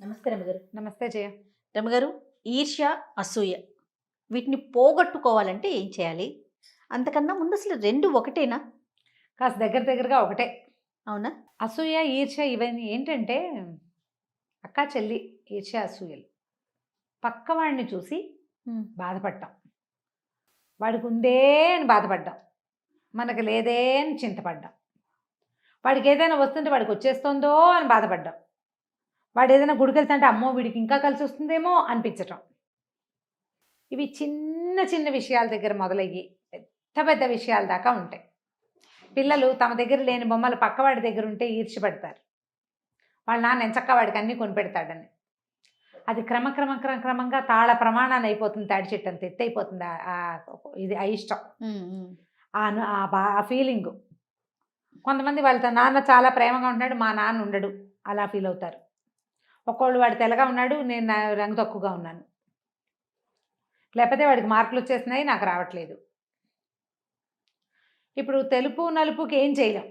నమస్తే రమగారు. నమస్తే జయ. రమగారు, ఈర్ష్య, అసూయ వీటిని పోగొట్టుకోవాలంటే ఏం చేయాలి? అంతకన్నా ముందు అసలు 2 ఒకటేనా? కాస్త దగ్గరగా ఒకటే. అవునా? అసూయ, ఈర్ష్య ఇవన్నీ ఏంటంటే అక్కా, చెల్లి ఈర్ష్య, అసూయలు. పక్కవాడిని చూసి బాధపడ్డాం. వాడికి ఉందే అని బాధపడ్డాం. మనకు లేదే అని చింతపడ్డాం. వాడికి ఏదైనా వస్తుంటే వాడికి వచ్చేస్తుందో అని బాధపడ్డాం. వాడు ఏదైనా గుడికి వెళ్తుంటే అమ్మో వీడికి ఇంకా కలిసి వస్తుందేమో అనిపించటం. ఇవి చిన్న చిన్న విషయాల దగ్గర మొదలయ్యి పెద్ద విషయాల దాకా ఉంటాయి. పిల్లలు తమ దగ్గర లేని బొమ్మలు పక్కవాడి దగ్గర ఉంటే ఈర్ష్యపడతారు. వాళ్ళ నాన్న ఎంచక్క వాడికి అన్నీ కొనిపెడతాడని. అది క్రమంగా తాళ ప్రమాణాన్ని అయిపోతుంది. తాడి చెట్టు అంత ఎత్తు అయిపోతుంది. ఇది అయిష్టం, ఆ ఫీలింగు. కొంతమంది వాళ్ళతో నాన్న చాలా ప్రేమగా ఉంటున్నాడు, మా నాన్న ఉండడు, అలా ఫీల్ అవుతారు. ఒక్కోళ్ళు వాడు తెల్లగా ఉన్నాడు, నేను రంగు తక్కువగా ఉన్నాను. లేకపోతే వాడికి మార్కులు వచ్చేస్తున్నాయి, నాకు రావట్లేదు. ఇప్పుడు తెలుపు నలుపుకి ఏం చేయలేం.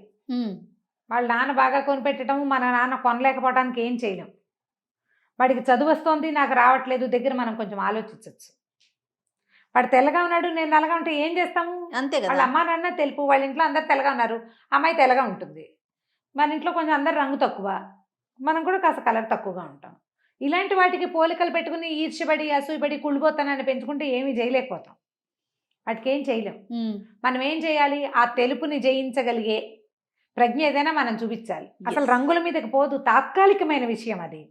వాళ్ళ నాన్న బాగా కొనిపెట్టడం, మన నాన్న కొనలేకపోవడానికి ఏం చేయలేం. వాడికి చదువు వస్తుంది, నాకు రావట్లేదు దగ్గర మనం కొంచెం ఆలోచించవచ్చు. వాడు తెల్లగా ఉన్నాడు, నేను నల్లగా ఉంటే ఏం చేస్తాము? అంతే కదా. వాళ్ళ అమ్మ నాన్న తెలుపు, వాళ్ళ ఇంట్లో అందరు తెల్లగా ఉన్నారు, అమ్మాయి తెల్లగా ఉంటుంది. మన ఇంట్లో కొంచెం అందరు రంగు తక్కువ, మనం కూడా కాస్త కలర్ తక్కువగా ఉంటాం. ఇలాంటి వాటికి పోలికలు పెట్టుకుని ఈర్ష్యపడి, అసూయపడి, కుళ్ళిపోతానని పెంచుకుంటే ఏమీ చేయలేకపోతాం. వాటికి ఏం చేయలేం. మనం ఏం చేయాలి? ఆ తెలుపుని జయించగలిగే ప్రజ్ఞ ఏదైనా మనం చూపించాలి. అసలు రంగుల మీదకి పోదు, తాత్కాలికమైన విషయం అది.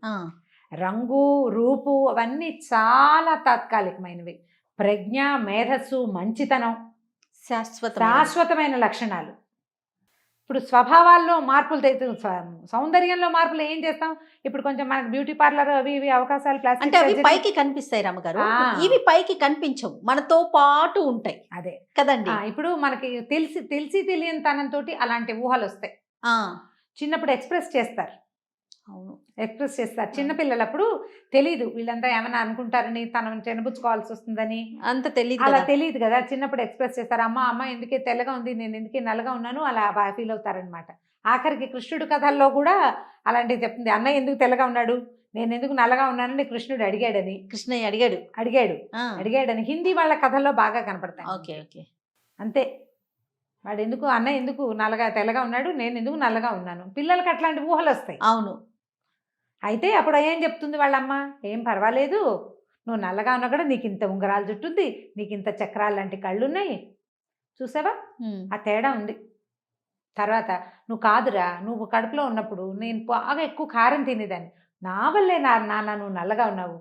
రంగు, రూపు అవన్నీ చాలా తాత్కాలికమైనవి. ప్రజ్ఞ, మేధస్సు, మంచితనం శాశ్వతమైన లక్షణాలు. ఇప్పుడు స్వభావాల్లో మార్పులు, సౌందర్యంలో మార్పులు ఏం చేస్తాం? ఇప్పుడు కొంచెం మనకు బ్యూటీ పార్లర్ అవి ఇవి అవకాశాలు, అంటే అవి పైకి కనిపిస్తాయి రమ్మగారు, ఇవి పైకి కనిపించవు, మనతో పాటు ఉంటాయి. అదే కదండి. ఇప్పుడు మనకి తెలియని తనంతో అలాంటి ఊహలు వస్తాయి. చిన్నప్పుడు ఎక్స్ప్రెస్ చేస్తారు. అవును, ఎక్స్ప్రెస్ చేస్తారు. చిన్నపిల్లలప్పుడు తెలీదు, వీళ్ళంతా ఏమైనా అనుకుంటారని, తనని చెనబుచ్చుకోవాల్సి వస్తుందని అంత తెలియదు, అలా తెలియదు కదా. చిన్నప్పుడు ఎక్స్ప్రెస్ చేస్తారు. అమ్మ ఎందుకే తెల్లగా ఉంది, నేను ఎందుకే నల్లగా ఉన్నాను, అలా బాగా ఫీల్ అవుతారనమాట. ఆఖరికి కృష్ణుడు కథల్లో కూడా అలాంటివి చెప్తుంది. అన్నయ్య ఎందుకు తెల్లగా ఉన్నాడు, నేను ఎందుకు నల్లగా ఉన్నానని కృష్ణుడు అడిగాడని. కృష్ణయ్య అడిగాడని హిందీ వాళ్ళ కథల్లో బాగా కనపడతాయి. ఓకే. అంతే. వాడు ఎందుకు, అన్నయ్య ఎందుకు తెల్లగా ఉన్నాడు, నేను ఎందుకు నల్లగా ఉన్నాను. పిల్లలకి అట్లాంటి ఊహలు వస్తాయి. అవును. అయితే అప్పుడు ఏం చెప్తుంది వాళ్ళమ్మ? ఏం పర్వాలేదు, నువ్వు నల్లగా ఉన్నా కూడా నీకు ఇంత ఉంగరాలు జుట్టుంది, నీకు ఇంత చక్రాలు లాంటి కళ్ళు ఉన్నాయి, చూసావా ఆ తేడా ఉంది. తర్వాత నువ్వు కాదురా, నువ్వు కడుపులో ఉన్నప్పుడు నేను బాగా ఎక్కువ కారం తినేదాన్ని, నా వల్లే నాన్న నువ్వు నల్లగా ఉన్నావు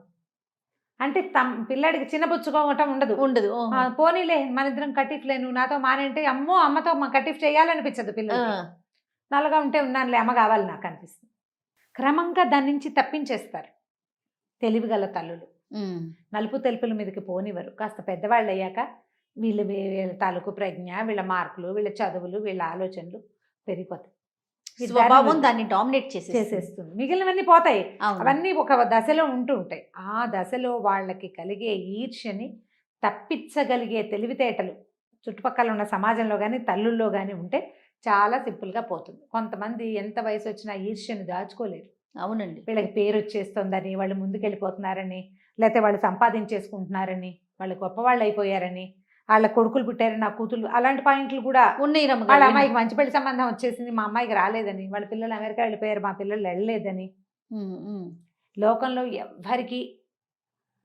అంటే పిల్లాడికి చిన్నపుచ్చుకోవటం ఉండదు. పోనీలే మన ఇద్దరం కటిఫ్లే, నువ్వు నాతో మానేంటే అమ్మో అమ్మతో కటిఫ్ చేయాలనిపించదు పిల్లలు. నల్లగా ఉంటే ఉన్నానులే, అమ్మ కావాలి నాకు అనిపిస్తుంది. క్రమంగా దాని నుంచి తప్పించేస్తారు తెలివిగల తల్లులు. నలుపు తెలుపుల మీదకి పోనివ్వరు. కాస్త పెద్దవాళ్ళు అయ్యాక వీళ్ళ తాలూకు ప్రజ్ఞ, వీళ్ళ మార్కులు, వీళ్ళ చదువులు, వీళ్ళ ఆలోచనలు పెరిగిపోతాయి. స్వభావం దాన్ని డామినేట్ చేసేస్తుంది. మిగిలినవన్నీ పోతాయి. అవన్నీ ఒక దశలో ఉంటూ ఉంటాయి. ఆ దశలో వాళ్ళకి కలిగే ఈర్ష్యని తప్పించగలిగే తెలివితేటలు చుట్టుపక్కల ఉన్న సమాజంలో కానీ తల్లుల్లో కానీ ఉంటే చాలా సింపుల్గా పోతుంది. కొంతమంది ఎంత వయసు వచ్చినా ఈర్ష్యను దాచుకోలేరు. అవునండి. వీళ్ళకి పేరు వచ్చేస్తుందని, వాళ్ళు ముందుకెళ్ళిపోతున్నారని, లేకపోతే వాళ్ళు సంపాదించేసుకుంటున్నారని, వాళ్ళు గొప్పవాళ్ళు అయిపోయారని, వాళ్ళ కొడుకులు పుట్టారని, నా కూతురు, అలాంటి పాయింట్లు కూడా ఉన్నాయి. వాళ్ళ అమ్మాయికి మంచి పెళ్లి సంబంధం వచ్చేసింది, మా అమ్మాయికి రాలేదని, వాళ్ళ పిల్లలు అమెరికా వెళ్ళిపోయారు, మా పిల్లలు వెళ్ళలేదని. లోకంలో ఎవ్వరికి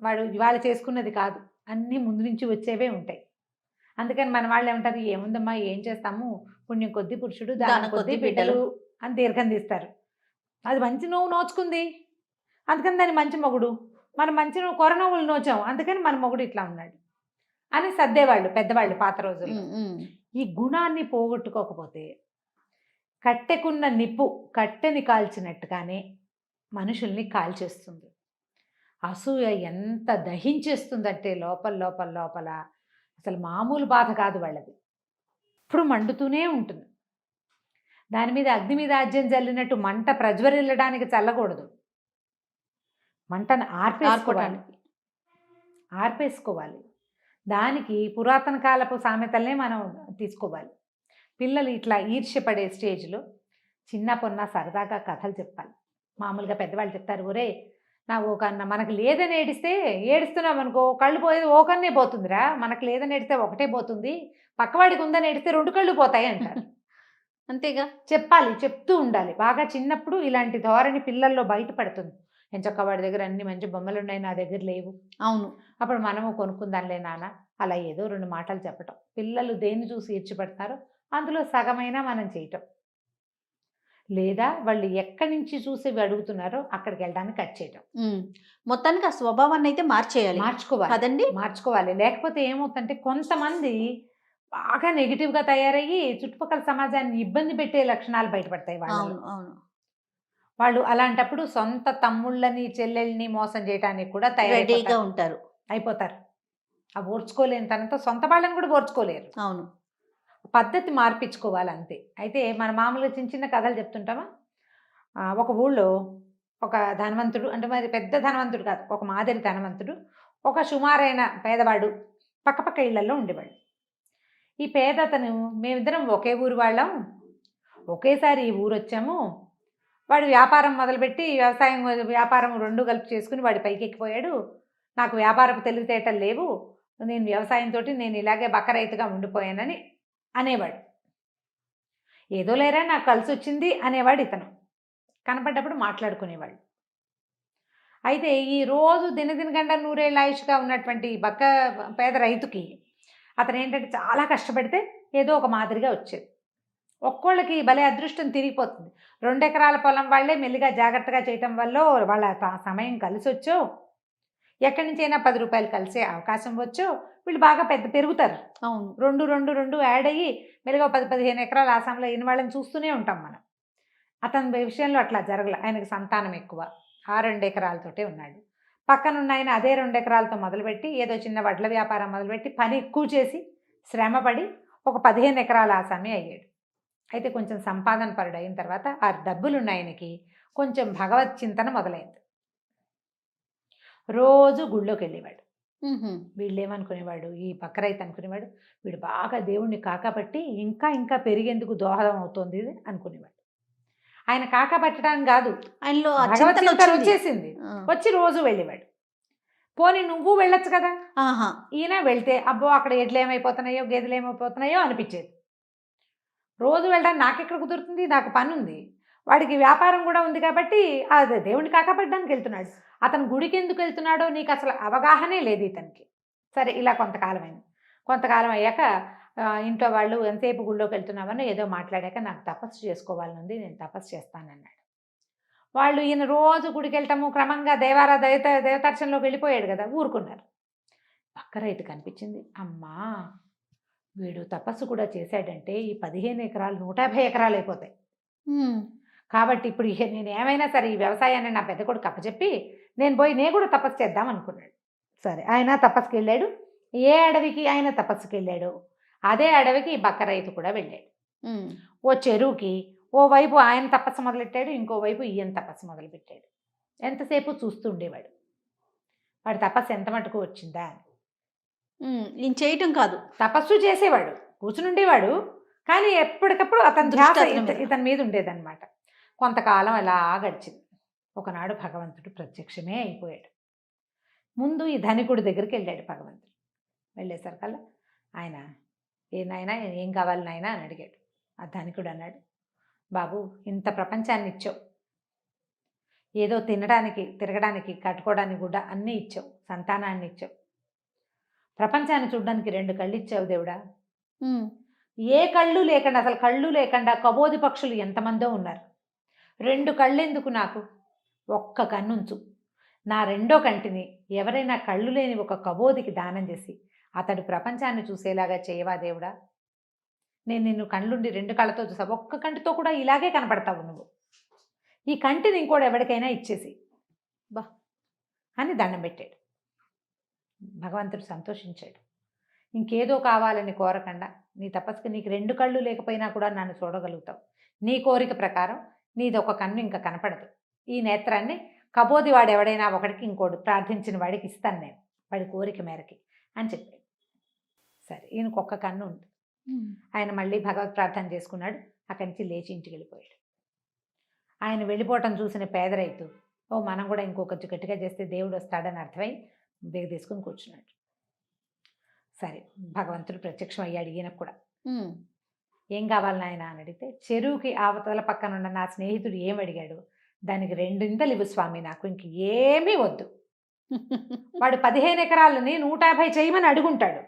వాళ్ళు చేసుకున్నది కాదు, అన్నీ ముందు నుంచి వచ్చేవే ఉంటాయి. అందుకని మన వాళ్ళు ఏమంటారు, ఏముందమ్మా ఏం చేస్తాము, పుణ్యం కొద్ది పురుషుడు దానం కొద్ది బిడ్డలు అని దీర్ఘం తీస్తారు. అది మంచి నోవు నోచుకుంది, అందుకని దాన్ని మంచి మొగుడు, మనం మంచి కొర నవ్వులు నోచాం, అందుకని మన మొగుడు ఇట్లా ఉన్నాడు అని సర్దేవాళ్ళు పెద్దవాళ్ళు పాత రోజుల్లో. ఈ గుణాన్ని పోగొట్టుకోకపోతే కట్టెకున్న నిప్పు కట్టెని కాల్చినట్టుగానే మనుషుల్ని కాల్చేస్తుంది. అసూయ ఎంత దహించేస్తుందంటే లోపల అసలు మామూలు బాధ కాదు వాళ్ళది. ఇప్పుడు మండుతూనే ఉంటుంది. దాని మీద అగ్ని మీద ఆజ్యం జల్లినట్టు మంట ప్రజ్వరిల్లడానికి చల్లకూడదు. మంటను ఆర్పేసుకోవాలి. దానికి పురాతన కాలపు సామెతలనే మనం తీసుకోవాలి. పిల్లలు ఇట్లా ఈర్ష్యపడే స్టేజ్లో చిన్న పొన్న సరదాగా కథలు చెప్పాలి. మామూలుగా పెద్దవాళ్ళు చెప్తారు, ఒరే నా ఓ కన్నా మనకు లేదని ఏడుస్తున్నాం అనుకో కళ్ళు పోయేది ఓ కన్నే పోతుందిరా, మనకు లేదని ఏడిస్తే ఒకటే పోతుంది, పక్కవాడికి ఉందని ఏడిస్తే 2 కళ్ళు పోతాయి అంటారు. అంతేగా. చెప్పాలి, చెప్తూ ఉండాలి. బాగా చిన్నప్పుడు ఇలాంటి ధోరణి పిల్లల్లో బయటపడుతుంది. ఎంచక్కా వాడి దగ్గర అన్ని మంచి బొమ్మలున్నాయి, నా దగ్గర లేవు. అవును. అప్పుడు మనము కొనుక్కుందాంలే నాన్న, అలా ఏదో 2 మాటలు చెప్పటం. పిల్లలు దేన్ని చూసి ఈర్చిపడతారో అందులో సగమైనా మనం చేయటం. లేదా వాళ్ళు ఎక్కడి నుంచి చూసి అడుగుతున్నారో అక్కడికి వెళ్ళడానికి కట్ చేయటం. మొత్తానికి ఆ స్వభావాన్ని అయితే మార్చుకోవాలి కదండి. మార్చుకోవాలి. లేకపోతే ఏమవుతుందంటే కొంతమంది బాగా నెగిటివ్గా తయారయ్యి చుట్టుపక్కల సమాజాన్ని ఇబ్బంది పెట్టే లక్షణాలు బయటపడతాయి వాళ్ళు. అవును. వాళ్ళు అలాంటప్పుడు సొంత తమ్ముళ్ళని చెల్లెల్ని మోసం చేయడానికి కూడా రెడీగా ఉంటారు. అయిపోతారు. ఆ ఓర్చుకోలేని తనంతో సొంత వాళ్ళని కూడా ఓర్చుకోలేరు. అవును. పద్ధతి మార్పించుకోవాలి అంతే. అయితే మన మామూలుగా చిన్న చిన్న కథలు చెప్తుంటామా. ఒక ఊళ్ళో ఒక ధనవంతుడు, అంటే మరి పెద్ద ధనవంతుడు కాదు, ఒక మాదిరి ధనవంతుడు, ఒక సుమారైన పేదవాడు పక్కపక్క ఇళ్లలో ఉండేవాడు. ఈ పేద అతను, మేమిద్దరం ఒకే ఊరు వాళ్ళం, ఒకేసారి ఈ ఊరు వచ్చాము. వాడు వ్యాపారం మొదలుపెట్టి వ్యాపారం 2 కలిపి చేసుకుని వాడి పైకి ఎక్కిపోయాడు. నాకు వ్యాపారపు తెలివితేటలు లేవు, నేను వ్యవసాయంతో నేను ఇలాగే బక్క రైతుగా ఉండిపోయానని అనేవాడు. ఏదో లేరా నాకు కలిసి వచ్చింది అనేవాడు ఇతను. కనపడ్డప్పుడు మాట్లాడుకునేవాడు. అయితే ఈ రోజు దినదినగండ 100 ఏళ్ళ ఆయుష్గా ఉన్నటువంటి బక్క పేద రైతుకి అతను ఏంటంటే చాలా కష్టపడితే ఏదో ఒక మాదిరిగా వచ్చేది. ఒక్కోళ్ళకి భలే అదృష్టం తిరిగిపోతుంది. 2 ఎకరాల పొలం వాళ్ళే మెల్లిగా జాగ్రత్తగా చేయటం వల్ల వాళ్ళ సమయం కలిసి వచ్చో, ఎక్కడి నుంచైనా 10 రూపాయలు కలిసే అవకాశం వచ్చో వీళ్ళు బాగా పెరుగుతారు. అవును. 2 యాడ్ అయ్యి మెల్లిగా 10-15 ఎకరాల ఆసాంలో అయిన వాళ్ళని చూస్తూనే ఉంటాం మనం. అతని విషయంలో అట్లా జరగల. ఆయనకు సంతానం ఎక్కువ, ఆ 2 ఎకరాలతోటే ఉన్నాడు. పక్కనున్న ఆయన అదే 2 ఎకరాలతో మొదలుపెట్టి ఏదో చిన్న వడ్ల వ్యాపారం మొదలుపెట్టి పని ఎక్కువ చేసి శ్రమపడి ఒక 15 ఎకరాల ఆసామి అయ్యాడు. అయితే కొంచెం సంపాదన పరుడు అయిన తర్వాత ఆ డబ్బులున్న ఆయనకి కొంచెం భగవత్ చింతన మొదలైంది. రోజు గుళ్ళోకి వెళ్ళేవాడు. వీళ్ళు ఏమనుకునేవాడు, ఈ పక్క రైతు అనుకునేవాడు, వీడు బాగా దేవుణ్ణి కాకపట్టి ఇంకా ఇంకా పెరిగేందుకు దోహదం అవుతుంది అనుకునేవాడు. ఆయన కాకపట్టడానికి కాదు, ఆయనలో వచ్చేసింది. వచ్చి రోజు వెళ్ళేవాడు. పోనీ నువ్వు వెళ్ళొచ్చు కదా. ఈయన వెళ్తే అబ్బో అక్కడ ఎడ్లు ఏమైపోతున్నాయో గేదెలు ఏమైపోతున్నాయో అనిపించేది. రోజు వెళ్ళడానికి నాకెక్కడ కుదురుతుంది, నాకు పని ఉంది, వాడికి వ్యాపారం కూడా ఉంది కాబట్టి అది దేవుణ్ణి కాకపట్టడానికి వెళ్తున్నాడు. అతను గుడికి ఎందుకు వెళ్తున్నాడో నీకు అసలు అవగాహనే లేదు ఇతనికి. సరే ఇలా కొంతకాలం అయ్యాక ఇంట్లో వాళ్ళు ఎంతసేపు గుళ్ళోకి వెళ్తున్నామని ఏదో మాట్లాడాక నాకు తపస్సు చేసుకోవాలనుంది, నేను తపస్సు చేస్తానన్నాడు. వాళ్ళు ఈయన రోజు గుడికి వెళ్తాము, క్రమంగా దేవతార్చనలోకి వెళ్ళిపోయాడు కదా, ఊరుకున్నారు. పక్క రైతు కనిపించింది, అమ్మా వీడు తపస్సు కూడా చేశాడంటే ఈ 15 ఎకరాలు 150 ఎకరాలు అయిపోతాయి. కాబట్టి ఇప్పుడు నేను ఏమైనా సరే ఈ వ్యవసాయాన్ని నా పెద్ద కొడుకు అప్పచెప్పి నేను కూడా తపస్సు చేద్దాం అనుకున్నాడు. సరే ఆయన తపస్సుకి వెళ్ళాడు. ఏ అడవికి ఆయన తపస్సుకి వెళ్ళాడు, అదే అడవికి ఈ బక్క రైతు కూడా వెళ్ళాడు. ఓ చెరువుకి ఓవైపు ఆయన తపస్సు మొదలెట్టాడు, ఇంకోవైపు ఈయన తపస్సు మొదలుపెట్టాడు. ఎంతసేపు చూస్తూ ఉండేవాడు, వాడి తపస్సు ఎంత మటుకు వచ్చిందా అని. ఈయన చేయటం కాదు, తపస్సు చేసేవాడు, కూర్చుని ఉండేవాడు, కానీ ఎప్పటికప్పుడు అతని ధ్యాస ఇతని మీద ఉండేదన్నమాట. కొంతకాలం అలా గడిచింది. ఒకనాడు భగవంతుడు ప్రత్యక్షమే అయిపోయాడు. ముందు ఈ ధనికుడి దగ్గరికి వెళ్ళాడు భగవంతుడు. వెళ్ళేసరికల్లా ఆయన, నాయనా ఏం కావాలి నాయనా అని అడిగాడు. ఆ ధనికుడు అన్నాడు, బాబు ఇంత ప్రపంచాన్ని ఇచ్చావు, ఏదో తినడానికి తిరగడానికి కట్టుకోవడానికి కూడా అన్నీ ఇచ్చావు, సంతానాన్ని ఇచ్చావు, ప్రపంచాన్ని చూడడానికి 2 కళ్ళు ఇచ్చావు దేవుడా. ఏ కళ్ళు లేకుండా, అసలు కళ్ళు లేకుండా కబోది పక్షులు ఎంతమందో ఉన్నారు. 2 కళ్ళు ఎందుకు నాకు, ఒక్క కన్నుంచు, నా 2వ కంటిని ఎవరైనా కళ్ళు లేని ఒక కబోదికి దానం చేసి అతడు ప్రపంచాన్ని చూసేలాగా చేయవా దేవుడా. నేను నిన్ను కళ్ళుండి 2 కళ్ళతో చూసా, ఒక్క కంటితో కూడా ఇలాగే కనపడతావు నువ్వు, ఈ కంటిని ఇంకోటి ఎవరికైనా ఇచ్చేసి బా అని దండం పెట్టాడు. భగవంతుడు సంతోషించాడు. ఇంకేదో కావాలని కోరకుండా నీ తపస్సుకి నీకు 2 కళ్ళు లేకపోయినా కూడా నన్ను చూడగలుగుతావు, నీ కోరిక ప్రకారం నీది ఒక కన్ను ఇంకా కనపడదు, ఈ నేత్రాన్ని కబోది వాడు ఎవడైనా ఒకడికి ఇంకోటి ప్రార్థించిన వాడికి ఇస్తాను నేను, వాడి కోరిక మేరకి అని చెప్పాడు. సరే ఈయనకు ఒక్క కన్ను ఉంది. ఆయన మళ్ళీ భగవత్ ప్రార్థన చేసుకున్నాడు. అక్కడి నుంచి లేచి ఇంటికి వెళ్ళిపోయాడు. ఆయన వెళ్ళిపోవటం చూసిన పేద రైతు ఓ మనం కూడా ఇంకొంచెం గట్టిగా చేస్తే దేవుడు వస్తాడని అర్థమై బేగ తీసుకుని కూర్చున్నాడు. సరే, భగవంతుడు ప్రత్యక్షం అయ్యాడు ఈయనకు కూడా. ఏం కావాలి నాయన అని అడిగితే, చెరువుకి ఆవతల పక్కన ఉన్న నా స్నేహితుడు ఏం అడిగాడు, దానికి 2 ఇవ్వు స్వామి, నాకు ఇంక ఏమీ వద్దు. వాడు 15 ఎకరాలని 150 చేయమని అడుగుంటాడు.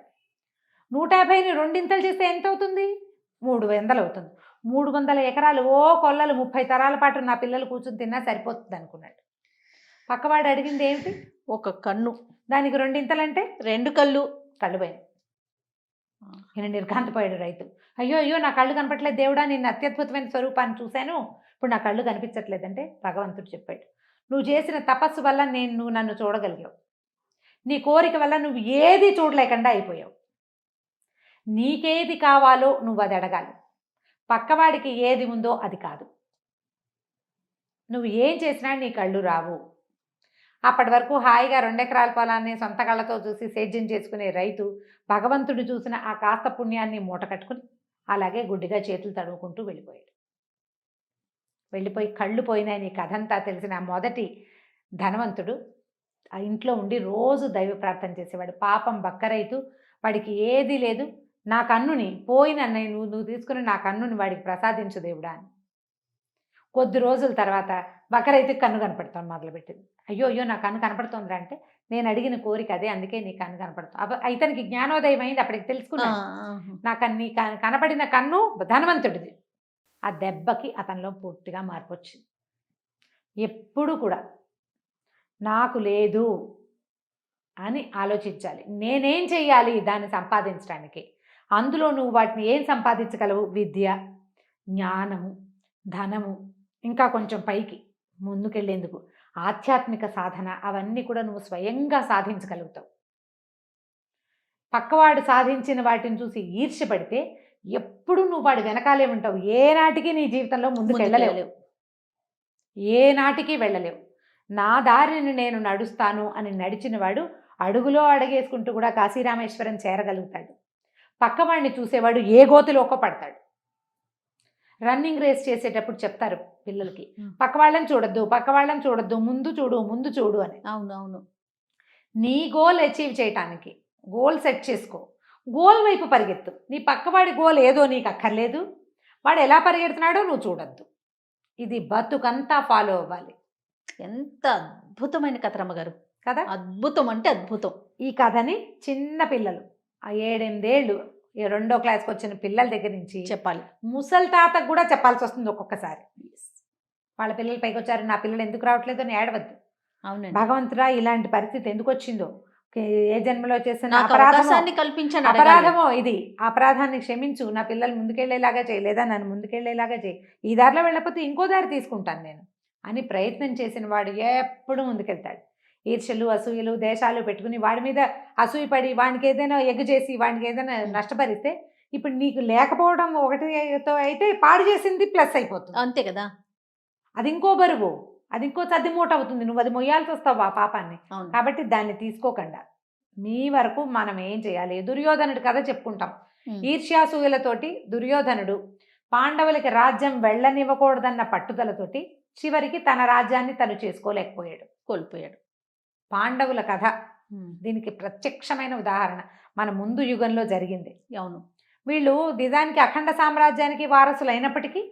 150ని 2 చేస్తే ఎంత అవుతుంది? 300 అవుతుంది. 300 ఎకరాలు ఓ కొల్లలు 30 తరాల పాటు నా పిల్లలు కూర్చుని తిన్నా సరిపోతుంది అనుకున్నాడు. పక్కవాడు అడిగింది ఏమిటి? ఒక కన్ను. దానికి 2 అంటే 2 కళ్ళు. కళ్ళు పోయింది. ఈయన నిర్ఘాంతపోయాడు రైతు. అయ్యో అయ్యో, నా కళ్ళు కనపట్లేదు దేవుడా, నిన్ను అత్యద్భుతమైన స్వరూపాన్ని చూశాను, ఇప్పుడు నా కళ్ళు కనిపించట్లేదంటే భగవంతుడు చెప్పాడు, నువ్వు చేసిన తపస్సు వల్ల నువ్వు నన్ను చూడగలిగావు. నీ కోరిక వల్ల నువ్వు ఏది చూడలేకుండా అయిపోయావు. నీకేది కావాలో నువ్వు అది అడగాలి, పక్కవాడికి ఏది ఉందో అది కాదు. నువ్వు ఏం చేసినా నీ కళ్ళు రావు. అప్పటి వరకు హాయిగా 2 ఎకరాల పొలాన్ని సొంత కళ్ళతో చూసి సేద్యం చేసుకునే రైతు భగవంతుడు చూసిన ఆ కాస్త పుణ్యాన్ని మూట కట్టుకుని అలాగే గుడ్డిగా చేతులు తడుముకుంటూ వెళ్ళిపోయాడు. వెళ్ళిపోయి కళ్ళు పోయినాయి. నీ కథంతా తెలిసిన మొదటి ధనవంతుడు ఆ ఇంట్లో ఉండి రోజు దైవ ప్రార్థన చేసేవాడు. పాపం బక్క రైతు, వాడికి ఏదీ లేదు, నా కన్నుని పోయిన నువ్వు తీసుకుని నా కన్నుని వాడికి ప్రసాదించు దేవుడా అని. కొద్ది రోజుల తర్వాత బక్క రైతుకి కన్ను కనపడతాను మొదలుపెట్టింది. అయ్యో అయ్యో, నా కన్ను కనపడుతుందిరా అంటే, నేను అడిగిన కోరిక అదే, అందుకే నీ కన్ను కనపడుతుంది. ఇతనికి జ్ఞానోదయం అయింది. అప్పటికి తెలుసుకున్నాను, నా కన్ను కనపడిన కన్ను ధనవంతుడిది. ఆ దెబ్బకి అతనిలో పూర్తిగా మార్పు వచ్చింది. ఎప్పుడు కూడా నాకు లేదు అని ఆలోచించాలి. నేనేం చెయ్యాలి దాన్ని సంపాదించడానికి? అందులో నువ్వు వాటిని ఏం సంపాదించగలవు? విద్య, జ్ఞానము, ధనము, ఇంకా కొంచెం పైకి ముందుకెళ్ళేందుకు ఆధ్యాత్మిక సాధన, అవన్నీ కూడా నువ్వు స్వయంగా సాధించగలుగుతావు. పక్కవాడు సాధించిన వాటిని చూసి ఈర్ష్యపడితే ఎప్పుడు నువ్వు వాడు వెనకాలే ఉంటావు. ఏనాటికి నీ జీవితంలో ముందుకు వెళ్ళలేవు, ఏనాటికి వెళ్ళలేవు. నా దారిని నేను నడుస్తాను అని నడిచిన వాడు అడుగులో అడుగేసుకుంటూ కూడా కాశీరామేశ్వరం చేరగలుగుతాడు. పక్కవాడిని చూసేవాడు ఏ గోతిలోకో పడతాడు. రన్నింగ్ రేస్ చేసేటప్పుడు చెప్తారు పిల్లలకి, పక్కవాళ్ళని చూడొద్దు, పక్కవాళ్ళని చూడొద్దు, ముందు చూడు, ముందు చూడు అని. అవునవును. నీ గోల్ అచీవ్ చేయటానికి గోల్ సెట్ చేసుకో, గోల్ వైపు పరిగెత్తు. నీ పక్కవాడి గోల్ ఏదో నీకు అక్కర్లేదు, వాడు ఎలా పరిగెడుతున్నాడో నువ్వు చూడొద్దు. ఇది బతుకంతా ఫాలో అవ్వాలి. ఎంత అద్భుతమైన కథ రమ్మగారు కదా, అద్భుతం అంటే అద్భుతం. ఈ కథని చిన్న పిల్లలు, ఆ 7-8 ఏళ్ళు 2వ క్లాస్కి వచ్చిన పిల్లల దగ్గర నుంచి చెప్పాలి. ముసలి తాతకు కూడా చెప్పాల్సి వస్తుంది ఒక్కొక్కసారి. వాళ్ళ పిల్లలు పైకి వచ్చారు, నా పిల్లలు ఎందుకు రావట్లేదు అని ఏడవద్దు. అవునండి. భగవంతుడా ఇలాంటి పరిస్థితి ఎందుకు వచ్చిందో, ఏ జన్మలో చేసిన కల్పించాను అపరాధమో ఇది, అపరాధాన్ని క్షమించు, నా పిల్లలు ముందుకెళ్లేలాగా చేయలేదా, నన్ను ముందుకెళ్లేలాగా చేయి, ఈ దారిలో వెళ్ళకపోతే ఇంకో దారి తీసుకుంటాను నేను అని ప్రయత్నం చేసిన వాడు ఎప్పుడు ముందుకెళ్తాడు. ఈర్ష్యలు, అసూయలు, దేశాలు పెట్టుకుని వాడి మీద అసూయపడి వాడికి ఏదైనా ఎగ్గు చేసి వాడికి ఏదైనా నష్టపరిస్తే, ఇప్పుడు నీకు లేకపోవడం ఒకటితో అయితే పాడు చేసింది ప్లస్ అయిపోతుంది. అంతే కదా, అది ఇంకో బరువు, అది ఇంకో సర్దిమూట అవుతుంది, నువ్వు అది మొయ్యాల్సి వస్తావు ఆ పాపాన్ని. కాబట్టి దాన్ని తీసుకోకుండా మీ వరకు మనం ఏం చేయాలి? దుర్యోధనుడి కథ చెప్పుకుంటాం. ఈర్ష్యాసూయలతోటి దుర్యోధనుడు పాండవులకి రాజ్యం వెళ్ళనివ్వకూడదన్న పట్టుదలతోటి చివరికి తన రాజ్యాన్ని తను చేసుకోలేకపోయాడు, కోల్పోయాడు. పాండవుల కథ దీనికి ప్రత్యక్షమైన ఉదాహరణ మన ముందు యుగంలో జరిగింది. అవును, వీళ్ళు నిజానికి అఖండ సామ్రాజ్యానికి వారసులు అయినప్పటికీ,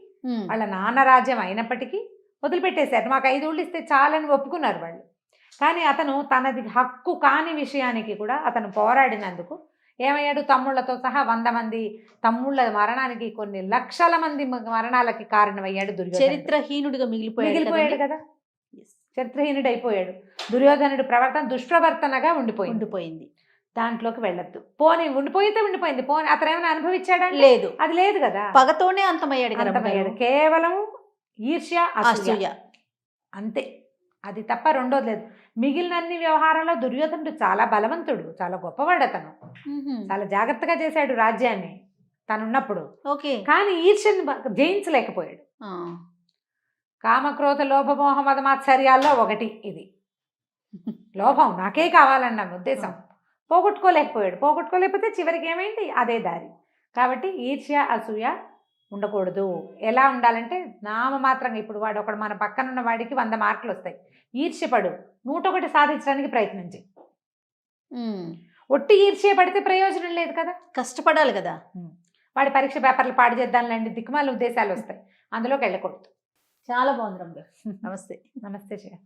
వాళ్ళ నాన్న రాజ్యం అయినప్పటికీ వదిలిపెట్టేశారు. మాకు 5 ఊళ్ళు ఇస్తే చాలని ఒప్పుకున్నారు వాళ్ళు. కానీ అతను తనది హక్కు కాని విషయానికి కూడా అతను పోరాడినందుకు ఏమయ్యాడు? తమ్ముళ్లతో సహా 100 మంది తమ్ముళ్ళ మరణానికి, కొన్ని లక్షల మంది మరణాలకి కారణమయ్యాడు దుర్యోధనుడు. చరిత్రహీనుడిగా మిగిలిపోయాడు కదా, చరిత్రహీనుడు అయిపోయాడు. దుర్యోధనుడు ప్రవర్తన దుష్ప్రవర్తనగా ఉండిపోయింది. దాంట్లోకి వెళ్ళొద్దు. పోనీ ఉండిపోయింది, పోనీ అతను ఏమైనా అనుభవించాడా? లేదు, అది లేదు కదా. పగతోనే అంతమయ్యాడు. కేవలం ఈర్ష్య, అసూయ, అంతే. అది తప్ప రెండోది లేదు. మిగిలిన అన్ని వ్యవహారాల్లో దుర్యోధనుడు చాలా బలవంతుడు, చాలా గొప్పవాడు. అతను చాలా జాగ్రత్తగా చేశాడు రాజ్యాన్ని తనున్నప్పుడు. కానీ ఈర్ష్యని జయించలేకపోయాడు. కామక్రోధ లోభమోహ మదమాత్సర్యాల్లో ఒకటి ఇది. లోభం, నాకే కావాలన్న ఉద్దేశం పోగొట్టుకోలేకపోయాడు. పోగొట్టుకోలేకపోతే చివరికి ఏమైంది? అదే దారి. కాబట్టి ఈర్ష్య, అసూయ ఉండకూడదు. ఎలా ఉండాలంటే నామమాత్రంగా, ఇప్పుడు వాడు ఒకడు మన పక్కన ఉన్న వాడికి 100 మార్కులు వస్తాయి, ఈర్ష్యపడు, 101 సాధించడానికి ప్రయత్నం చేయి. ఒట్టి ఈర్ష్య పడితే ప్రయోజనం లేదు కదా. కష్టపడాలి కదా. వాడి పరీక్ష పేపర్లు పాడు చేద్దాంలేండి దిక్కుమాల ఉద్దేశాలు వస్తాయి, అందులోకి వెళ్ళకూడదు. చాలా బాగుంది రమ్య. నమస్తే. నమస్తే శ్రేయ.